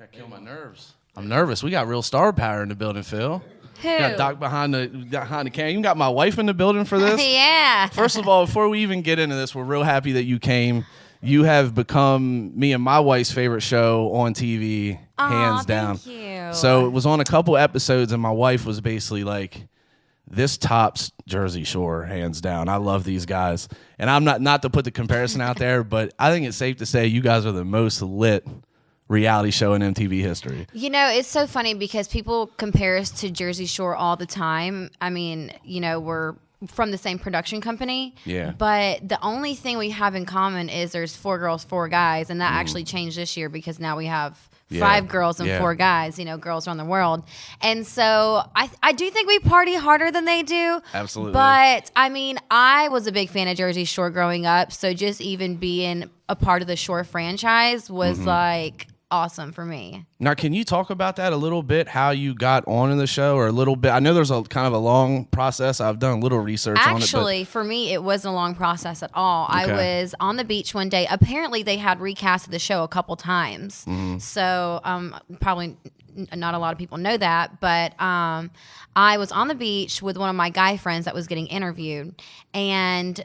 I kill my nerves. I'm nervous. We got real star power in the building, Phil. Who? Got Doc behind the camera. You got my wife in the building for this. Yeah. First of all, before we even get into this, we're real happy that you came. You have become me and my wife's favorite show on TV, hands down. Thank you. So it was on a couple episodes, and my wife was basically like, "This tops Jersey Shore, hands down. I love these guys." And I'm not to put the comparison out there, but I think it's safe to say you guys are the most lit reality show in MTV history. You know, it's so funny because people compare us to Jersey Shore all the time. I mean, you know, we're from the same production company. Yeah. But the only thing we have in common is there's 4 girls, 4 guys. And that actually changed this year because now we have 5 girls and 4 guys, you know, girls around the world. And so I do think we party harder than they do. Absolutely. But I mean, I was a big fan of Jersey Shore growing up. So just even being a part of the Shore franchise was like awesome for me. Now, can you talk about that a little bit, how you got on in the show, or a little bit? I know there's a kind of a long process. I've done a little research on it. Actually, for me, it wasn't a long process at all. Okay. I was on the beach one day. Apparently, they had recasted the show a couple times. So probably not a lot of people know that, but I was on the beach with one of my guy friends that was getting interviewed, and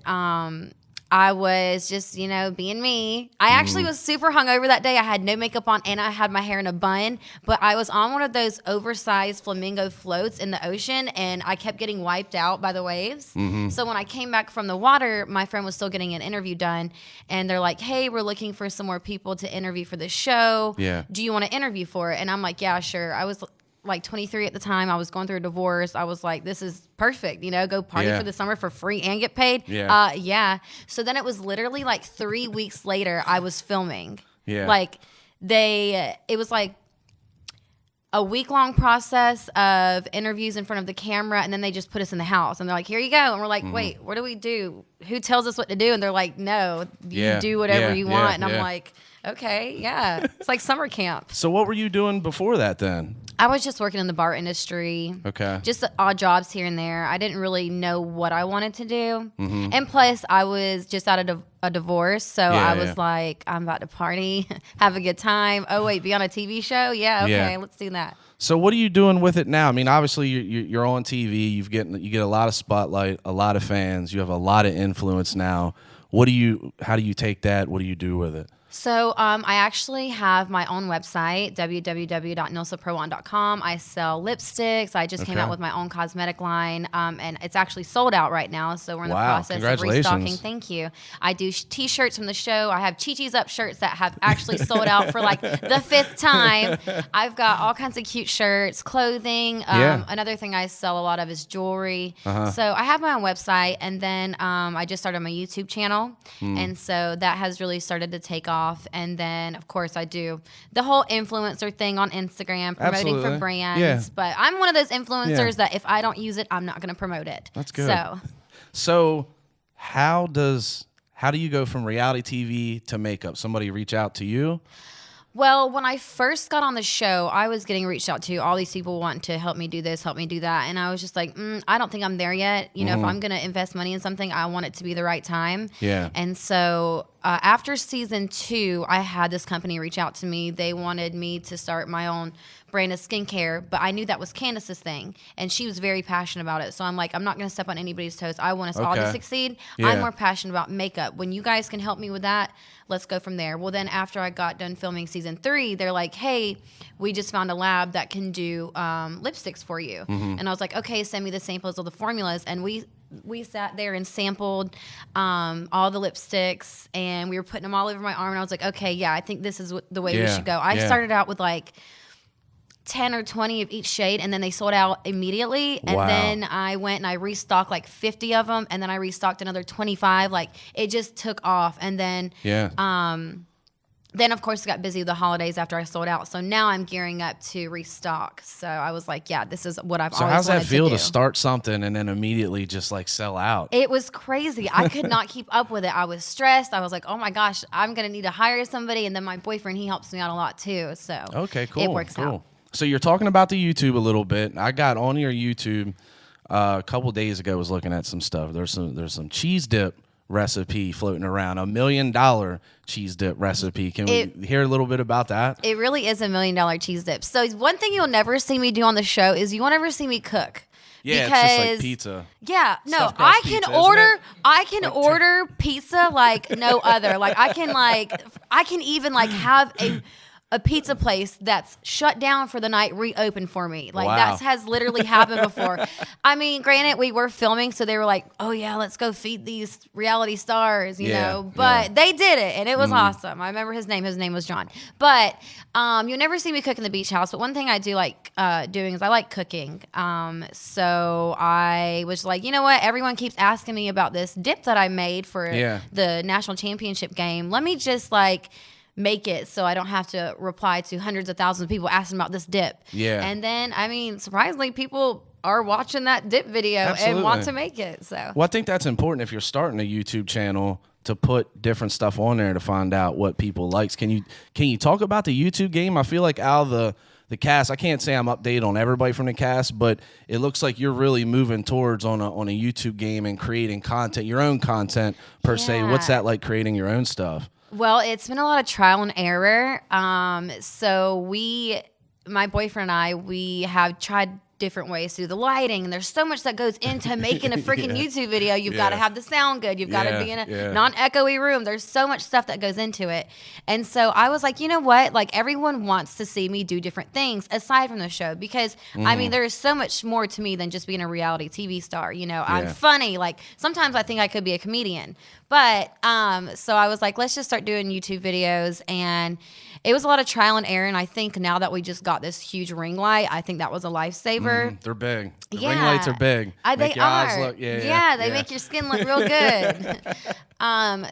I was just, you know, being me. I actually was super hungover that day. I had no makeup on and I had my hair in a bun, but I was on one of those oversized flamingo floats in the ocean and I kept getting wiped out by the waves. So when I came back from the water, my friend was still getting an interview done and they're like, "Hey, we're looking for some more people to interview for the show. Yeah. Do you want to interview for it?" And I'm like, "Yeah, sure." I was like 23 at the time. I was going through a divorce. I was like, this is perfect. You know, go party for the summer for free and get paid. Yeah. So then it was literally like 3 weeks later, I was filming. Yeah. Like it was like a week-long process of interviews in front of the camera, and then they just put us in the house. And they're like, "Here you go." And we're like, "Wait, what do we do? Who tells us what to do?" And they're like, "No, you do whatever you want." And I'm like, okay, yeah. It's like summer camp. So what were you doing before that then? I was just working in the bar industry. Okay. Just odd jobs here and there. I didn't really know what I wanted to do. And plus, I was just out of a divorce. So I was like, I'm about to party, have a good time. Oh, wait, be on a TV show? Yeah, okay, let's do that. So what are you doing with it now? I mean, obviously you're on TV. You get a lot of spotlight, a lot of fans. You have a lot of influence now. How do you take that? What do you do with it? So I actually have my own website, www.nilsaprowant.com. I sell lipsticks. I just came out with my own cosmetic line, and it's actually sold out right now. So we're in the process of restocking. Thank you. I do T-shirts from the show. I have Chi-Chi's Up shirts that have actually sold out for like the 5th time. I've got all kinds of cute shirts, clothing. Another thing I sell a lot of is jewelry. So I have my own website, and then I just started my YouTube channel, and so that has really started to take off. And then, of course, I do the whole influencer thing on Instagram, promoting for brands. Yeah. But I'm one of those influencers that if I don't use it, I'm not going to promote it. That's good. So how do you go from reality TV to makeup? Somebody reach out to you? Well, when I first got on the show, I was getting reached out to. All these people want to help me do this, help me do that. And I was just like, I don't think I'm there yet. You know, if I'm going to invest money in something, I want it to be the right time. Yeah. And so after season 2, I had this company reach out to me. They wanted me to start my own brand of skincare, but I knew that was Candace's thing, and she was very passionate about it. So I'm like, I'm not going to step on anybody's toes. I want us all to succeed. I'm more passionate about makeup. When you guys can help me with that, let's go from there. Well, then after I got done filming season 3, they're like, "Hey, we just found a lab that can do lipsticks for you." And I was like, "Okay, send me the samples of the formulas." And we sat there and sampled all the lipsticks, and we were putting them all over my arm. And I was like, "Okay, yeah, I think this is the way we should go." I started out with like 10 or 20 of each shade, and then they sold out immediately. And then I went and I restocked like 50 of them, and then I restocked another 25. Like, it just took off. And then of course, I got busy with the holidays after I sold out. So now I'm gearing up to restock. So I was like, yeah, this is what I've always wanted to do. So how's that feel to start something and then immediately just like sell out? It was crazy. I could not keep up with it. I was stressed. I was like, oh my gosh, I'm going to need to hire somebody. And then my boyfriend, he helps me out a lot too. So okay, cool. It works out. So you're talking about the YouTube a little bit. I got on your YouTube a couple days ago. Was looking at some stuff. There's some cheese dip recipe floating around, $1 million cheese dip recipe. Can we hear a little bit about that? It really is $1 million cheese dip. So one thing you'll never see me do on the show is you won't ever see me cook. Yeah, because, it's just like pizza. Yeah, no, Stuffed crust I can order pizza like no other. Like I can even like have a pizza place that's shut down for the night reopen for me. Like that has literally happened before. I mean, granted, we were filming, so they were like, "Oh yeah, let's go feed these reality stars," you know. But they did it, and it was awesome. I remember his name. His name was John. But you'll never see me cook in the beach house. But one thing I do like doing is I like cooking. So I was like, you know what? Everyone keeps asking me about this dip that I made for the national championship game. Let me just make it so I don't have to reply to hundreds of thousands of people asking about this dip. Yeah. And then, I mean, surprisingly, people are watching that dip video and want to make it. So, well, I think that's important if you're starting a YouTube channel to put different stuff on there to find out what people likes. Can you talk about the YouTube game? I feel like out of the cast, I can't say I'm updated on everybody from the cast, but it looks like you're really moving towards on a YouTube game and creating content, your own content per se. What's that like creating your own stuff? Well, it's been a lot of trial and error. So my boyfriend and I, we have tried different ways to do the lighting, and there's so much that goes into making a freaking YouTube video. You've got to have the sound good. You've got to be in a non-echoey room. There's so much stuff that goes into it. And so I was like, you know what? Like everyone wants to see me do different things aside from the show because I mean, there is so much more to me than just being a reality TV star. You know, I'm funny. Like sometimes I think I could be a comedian. But so I was like, let's just start doing YouTube videos. And it was a lot of trial and error. And I think now that we just got this huge ring light, I think that was a lifesaver. They're big. The ring lights are big. They are. They make your skin look real good.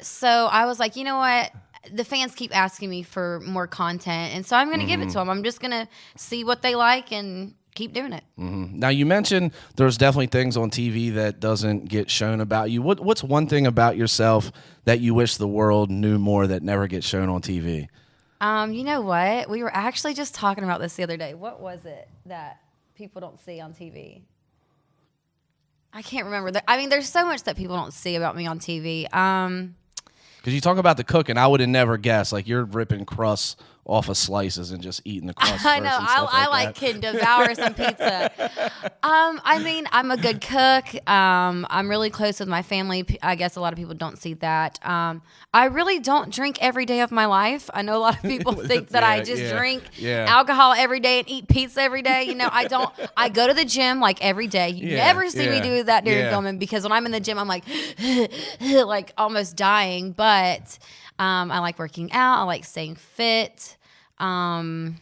So I was like, you know what? The fans keep asking me for more content. And so I'm going to give it to them. I'm just going to see what they like and keep doing it. Now, you mentioned there's definitely things on TV that doesn't get shown about you. What's one thing about yourself that you wish the world knew more that never gets shown on TV? You know what? We were actually just talking about this the other day. What was it that people don't see on TV? I can't remember. I mean, there's so much that people don't see about me on TV. Because you talk about the cooking, I would have never guessed. Like you're ripping crusts off of slices and just eating the crust. I know. I can devour some pizza. I mean, I'm a good cook. I'm really close with my family. I guess a lot of people don't see that. I really don't drink every day of my life. I know a lot of people think that I just drink alcohol every day and eat pizza every day. You know, I don't. I go to the gym like every day. You never see me do that during filming because when I'm in the gym, I'm like, like almost dying. But I like working out. I like staying fit. I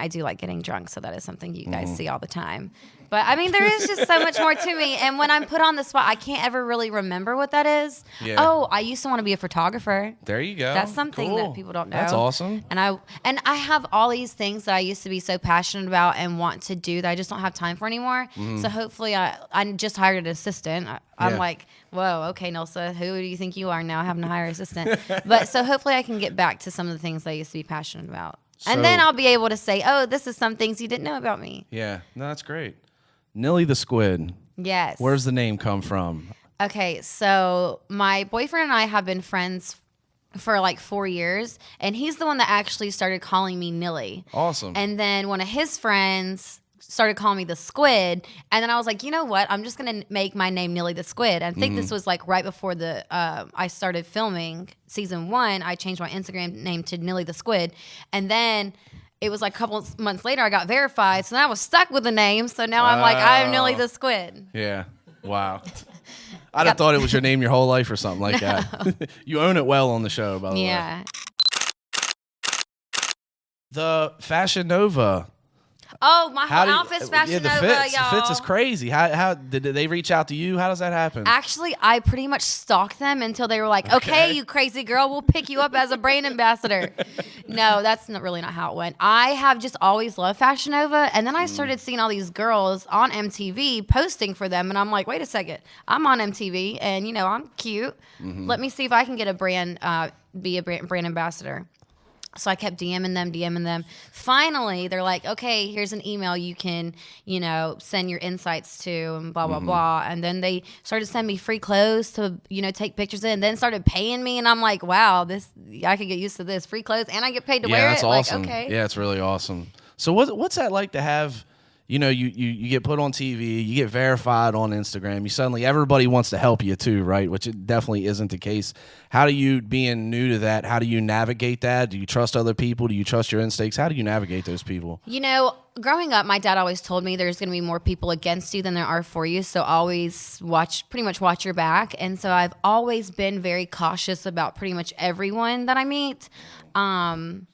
do like getting drunk, so that is something you guys see all the time. But I mean, there is just so much more to me. And when I'm put on the spot, I can't ever really remember what that is. Yeah. Oh, I used to want to be a photographer. There you go. That's something that people don't know. That's awesome. And I have all these things that I used to be so passionate about and want to do that I just don't have time for anymore. So hopefully I just hired an assistant. I'm like, whoa, okay, Nilsa, who do you think you are now having to hire an assistant? But so hopefully I can get back to some of the things that I used to be passionate about. And then I'll be able to say, oh, this is some things you didn't know about me. Yeah, no, that's great. Nilly the Squid. Yes. Where's the name come from? Okay, so my boyfriend and I have been friends for like 4 years, and he's the one that actually started calling me Nilly. Awesome. And then one of his friends started calling me the Squid, and then I was like, you know what? I'm just gonna make my name Nilly the Squid. And I think this was like right before I started filming season 1. I changed my Instagram name to Nilly the Squid, and then it was like a couple months later I got verified, so then I was stuck with the name. So now I'm like, I'm Nilly the Squid. Yeah. Wow. I'd have thought it was your name your whole life or something like that. You own it well on the show, by the way. Yeah. The Fashion Nova. Oh, my whole outfit's Fashion Nova, y'all. The fits is crazy. How did they reach out to you? How does that happen? Actually, I pretty much stalked them until they were like, okay, you crazy girl, we'll pick you up as a brand ambassador. No, that's really not how it went. I have just always loved Fashion Nova, and then I started seeing all these girls on MTV posting for them, and I'm like, wait a second, I'm on MTV, and I'm cute. Let me see if I can get a brand, be a brand ambassador. So I kept DMing them. Finally, they're like, okay, here's an email you can, send your insights to and blah, blah, blah. And then they started sending me free clothes to, take pictures in, and then started paying me. And I'm like, wow, I could get used to this. Free clothes and I get paid to wear it. That's awesome. Like, okay. Yeah, it's really awesome. So what's that like to have, you get put on TV, you get verified on Instagram, everybody wants to help you too, right? Which it definitely isn't the case. How do you, being new to that, how do you navigate that? Do you trust other people? Do you trust your instincts? How do you navigate those people? Growing up, my dad always told me there's going to be more people against you than there are for you. So always pretty much watch your back. And so I've always been very cautious about pretty much everyone that I meet. And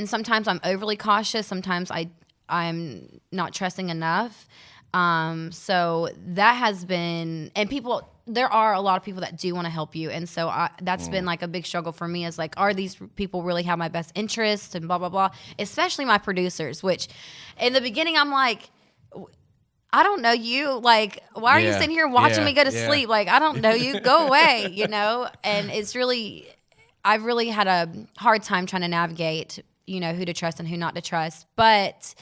sometimes I'm overly cautious. Sometimes I'm not trusting enough. So that has been, and there are a lot of people that do want to help you. And so that's been like a big struggle for me, is like, are these people really have my best interest and blah, blah, blah, especially my producers, which in the beginning I'm like, I don't know you. Like, why are you sitting here watching me go to sleep? Like, I don't know you. Go away, And I've really had a hard time trying to navigate, who to trust and who not to trust. But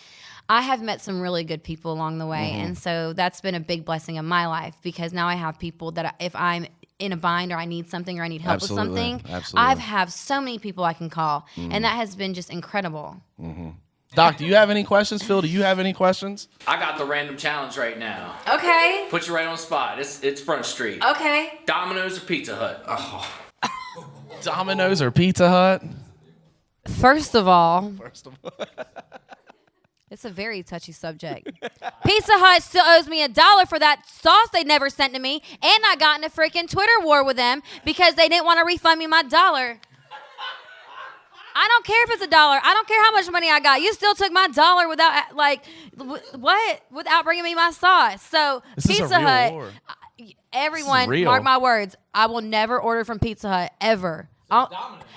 I have met some really good people along the way. And so that's been a big blessing in my life, because now I have people that if I'm in a bind or I need something or I need help with something, I have so many people I can call. And that has been just incredible. Doc, do you have any questions? Phil, do you have any questions? I got the random challenge right now. Okay. Put you right on the spot. It's Front Street. Okay. Domino's or Pizza Hut? Oh. Domino's or Pizza Hut? First of all, it's a very touchy subject. Pizza Hut still owes me $1 for that sauce they never sent to me, and I got in a freaking Twitter war with them because they didn't want to refund me my $1. I don't care if it's $1. I don't care how much money I got. You still took my $1 without bringing me my sauce. So this Pizza Hut, war. Everyone, mark my words, I will never order from Pizza Hut ever.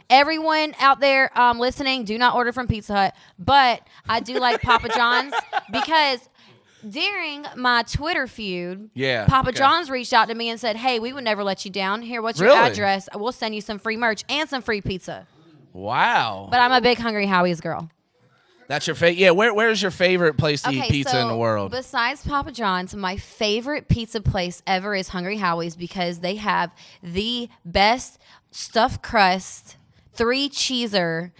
Everyone out there listening, do not order from Pizza Hut. But I do like Papa John's, because during my Twitter feud, Papa John's reached out to me and said, hey, we would never let you down. Here, what's your address? We'll send you some free merch and some free pizza. Wow. But I'm a big Hungry Howie's girl. That's your favorite? Yeah, where's your favorite place to eat pizza in the world? Besides Papa John's, my favorite pizza place ever is Hungry Howie's, because they have the best stuffed crust, 3-cheeser,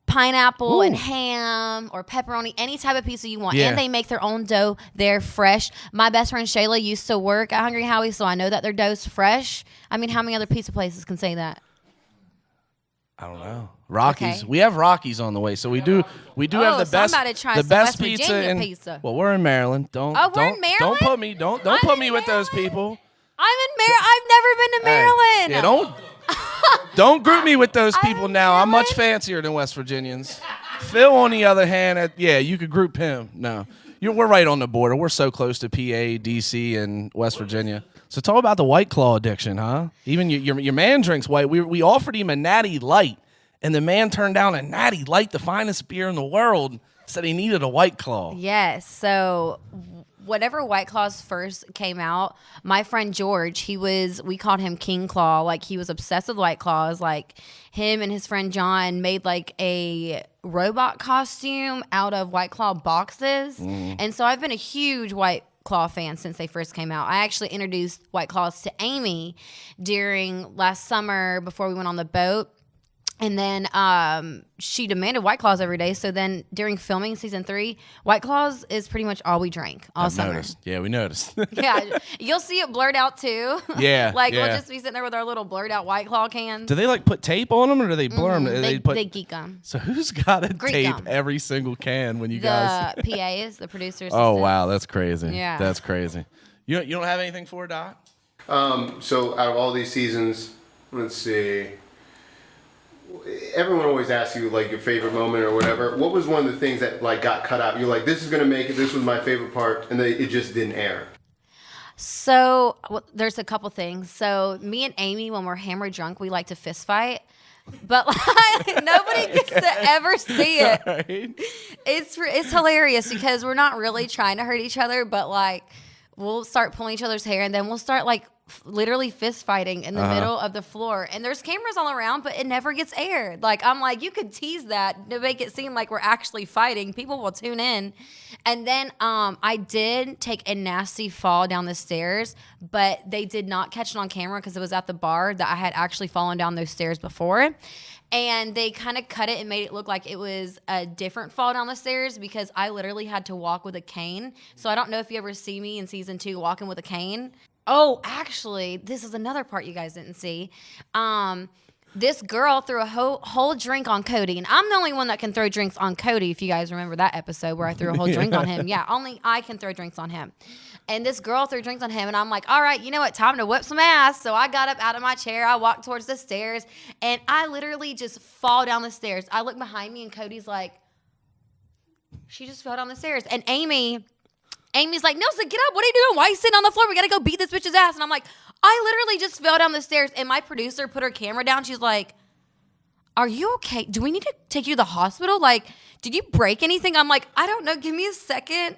pineapple and ham or pepperoni, any type of pizza you want. And they make their own dough. They're fresh. My best friend Shayla used to work at Hungry Howie's, so I know that their dough's fresh. I mean, how many other pizza places can say that? I don't know. Rockies. Okay. We have Rockies on the way, so we do have the best pizza in pizza. Well, we're in Maryland. We're in Maryland? Don't put me with those people. I'm in Maryland. I've never been to Maryland. Yeah, don't group me with those people now. I'm much fancier than West Virginians. Phil, on the other hand, you could group him. No, we're right on the border. We're so close to PA, DC, and West Virginia. So talk about the White Claw addiction, huh? Even your man drinks white. We offered him a Natty Light, and the man turned down a Natty Light, the finest beer in the world, said he needed a White Claw. Yes. So whenever White Claws first came out, my friend George, we called him King Claw. Like, he was obsessed with White Claws. Like, him and his friend John made like a robot costume out of White Claw boxes. And so I've been a huge White Claw fan since they first came out. I actually introduced White Claws to Amy during last summer before we went on the boat. And then she demanded White Claws every day. So then during filming season 3, White Claws is pretty much all we drank all summer. Noticed. Yeah, we noticed. Yeah, you'll see it blurred out too. Yeah, we'll just be sitting there with our little blurred out White Claw cans. Do they like put tape on them, or do they blur them? They geek them. So who's got to tape every single can when you guys? The PAs, the producers. Oh wow, that's crazy. Yeah, that's crazy. You don't have anything for it, Doc? So out of all these seasons, let's see. Everyone always asks you like your favorite moment or whatever. What was one of the things that like got cut out? You're like, this is gonna make it. This was my favorite part, and then it just didn't air. So there's a couple things. So me and Amy, when we're hammered drunk, we like to fist fight. But like, nobody gets to ever see it. Right. It's hilarious because we're not really trying to hurt each other, but like we'll start pulling each other's hair, and then we'll start like literally fist fighting in the middle of the floor. And there's cameras all around, but it never gets aired. Like, I'm like, you could tease that to make it seem like we're actually fighting. People will tune in. And then I did take a nasty fall down the stairs, but they did not catch it on camera because it was at the bar that I had actually fallen down those stairs before. And they kind of cut it and made it look like it was a different fall down the stairs because I literally had to walk with a cane. So I don't know if you ever see me in season 2 walking with a cane. Oh, actually, this is another part you guys didn't see. This girl threw a whole drink on Cody, and I'm the only one that can throw drinks on Cody, if you guys remember that episode where I threw a whole drink on him. Yeah, only I can throw drinks on him. And this girl threw drinks on him, and I'm like, all right, you know what, time to whip some ass. So I got up out of my chair, I walked towards the stairs, and I literally just fall down the stairs. I look behind me, and Cody's like, she just fell down the stairs. And Amy's like, Nilsa, get up. What are you doing? Why are you sitting on the floor? We got to go beat this bitch's ass. And I'm like, I literally just fell down the stairs. And my producer put her camera down. She's like, are you okay? Do we need to take you to the hospital? Like, did you break anything? I'm like, I don't know. Give me a second.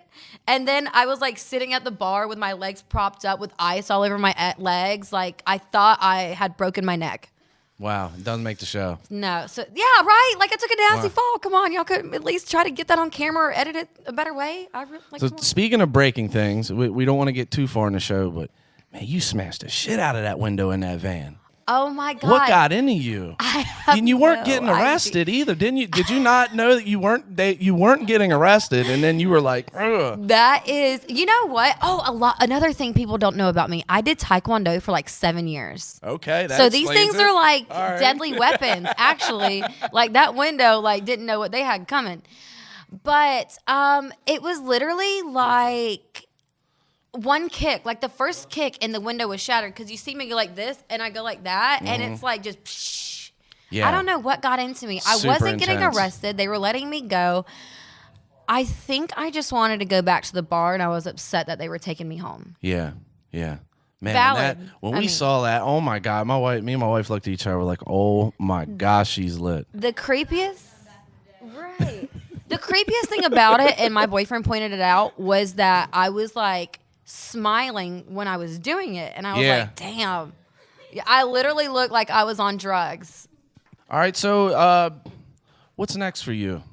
And then I was like sitting at the bar with my legs propped up with ice all over my legs. Like, I thought I had broken my neck. Wow, it doesn't make the show. No. So, yeah, right? Like, I took a nasty fall. Come on. Y'all could at least try to get that on camera or edit it a better way. So, speaking of breaking things, we don't want to get too far in the show, but, man, you smashed the shit out of that window in that van. Oh, my God. What got into you? And you weren't getting no arrested either, didn't you? Did you not know that you weren't getting arrested, and then you were like, ugh. That is, you know what? Oh, another thing people don't know about me. I did Taekwondo for like 7 years. Okay, that so these explains things it. are like All right. deadly weapons. Actually, like that window, like didn't know what they had coming. But it was literally like one kick, like the first kick, and the window was shattered because you see me go like this, and I go like that, and it's like just. Psh. Yeah. I don't know what got into me. I Super wasn't getting intense. arrested. They were letting me go. I think I just wanted to go back to the bar, and I was upset that they were taking me home. Yeah, yeah. Man, Valid. when we saw that, oh my God, me and my wife looked at each other, we're like, oh my gosh, she's lit. The creepiest, right? The creepiest thing about it, and my boyfriend pointed it out, was that I was like smiling when I was doing it, and I was like, damn. I literally looked like I was on drugs. All right, so what's next for you?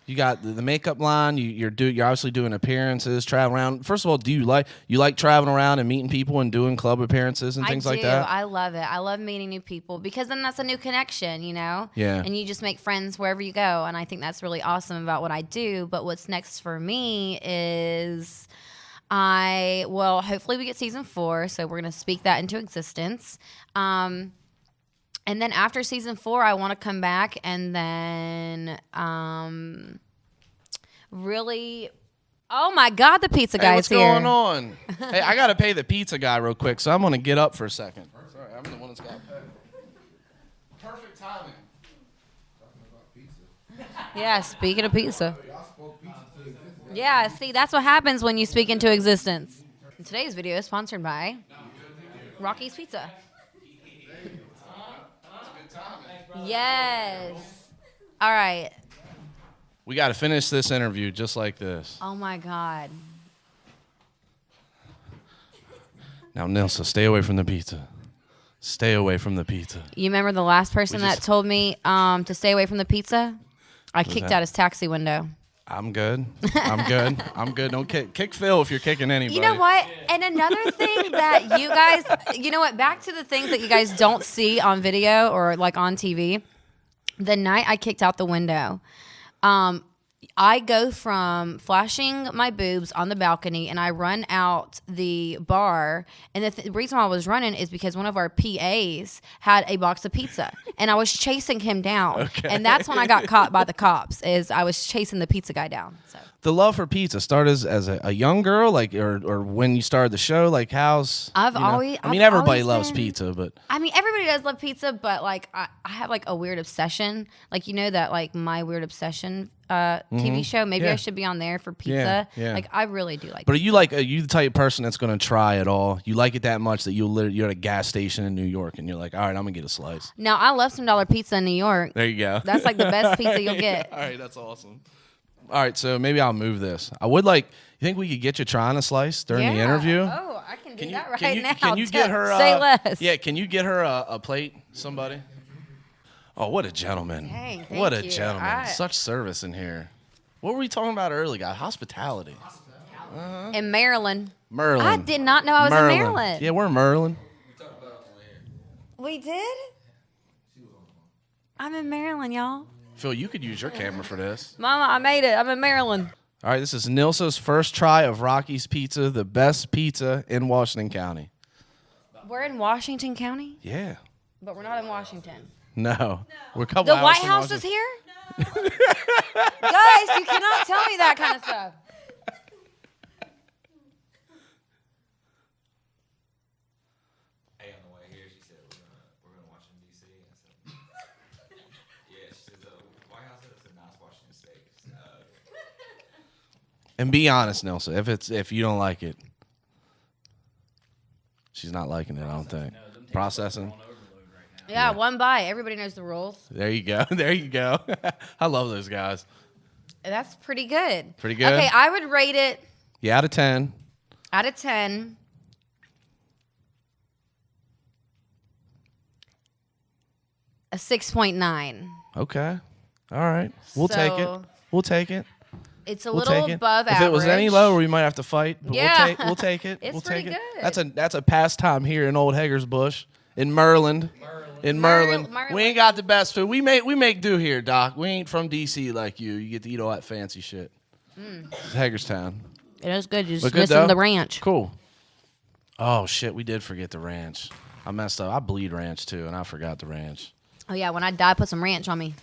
You got the makeup line. You're obviously doing appearances, traveling around. First of all, do you like traveling around and meeting people and doing club appearances and things like that? I love it. I love meeting new people because then that's a new connection, you know? Yeah. And you just make friends wherever you go. And I think that's really awesome about what I do. But what's next for me is hopefully we get season 4. So we're going to speak that into existence. And then after season 4, I want to come back and then really, oh my God, the pizza guy's what's here. going on? Hey, I got to pay the pizza guy real quick, so I'm going to get up for a second. Sorry, I'm the one that's got to pay. Perfect timing. Yeah, speaking of pizza. Yeah, see, that's what happens when you speak into existence. And today's video is sponsored by Rocky's Pizza. Yes. All right. We got to finish this interview just like this. Oh, my God. Now, Nilsa, stay away from the pizza. Stay away from the pizza. You remember the last person that told me to stay away from the pizza? I kicked that? out his taxi window. I'm good. I'm good. I'm good. Don't kick Phil if you're kicking anybody. You know what? And another thing that you guys, you know what? Back to the things that you guys don't see on video or like on TV. The night I kicked out the window, I go from flashing my boobs on the balcony and I run out the bar. And the reason why I was running is because one of our PAs had a box of pizza and I was chasing him down. Okay. And that's when I got caught by the cops, is I was chasing the pizza guy down. So. The love for pizza started as a young girl, like, or when you started the show, like, how's? Everybody loves pizza, but I mean, everybody does love pizza, but like I have like a weird obsession. Like, you know that like My Weird Obsession TV show. Maybe I should be on there for pizza. Yeah. Like I really do like. But are you the type of person that's going to try it all? You like it that much that you're at a gas station in New York and you're like, all right, I'm gonna get a slice. Now I love some dollar pizza in New York. There you go. That's like the best pizza you'll get. All right, that's awesome. All right, so maybe I'll move this. I would like. You think we could get you trying a slice during the interview? Oh, I can do that right now. Can you get her? Say less. Yeah, can you get her a plate? Somebody. Oh, what a gentleman! Dang, What a thank you. gentleman! Such service in here. What were we talking about earlier, guys? Hospitality. In Maryland. Merlin. I did not know I was in Maryland. Yeah, we're in Merlin. We did? I'm in Maryland, y'all. Phil, you could use your camera for this. Mama, I made it. I'm in Maryland. All right, this is Nilsa's first try of Rocky's Pizza, the best pizza in Washington County. We're in Washington County, Yeah. but we're not in Washington. No. We're a couple The hours White from House is Washington. here? Guys, you cannot tell me that kind of stuff. Hey, on the way here, she said we're gonna watch in DC. I said, yeah. She said the White House is a nice Washington State. And be honest, Nilsa, if you don't like it. She's not liking it, I don't think. Processing. Yeah, one bite. Everybody knows the rules. There you go. There you go. I love those guys. That's pretty good. Pretty good? Okay, I would rate it Yeah, out of 10. out of 10. A 6.9. Okay. All right. We'll take it. So- We'll take it. It's a We'll little take it. above If average. it was any lower, we might have to fight. But Yeah. we'll take it. It's we'll pretty take it. good. That's a pastime here in Old Hagersbush, in Merlin. In Merlin. Merlin. We ain't got the best food. We make do here, Doc. We ain't from DC like you. You get to eat all that fancy shit. It's Hagerstown. It is good. You're But just good, missing though. the ranch. Cool. Oh shit, we did forget the ranch. I messed up. I bleed ranch too, and I forgot the ranch. Oh, yeah. When I die, put some ranch on me.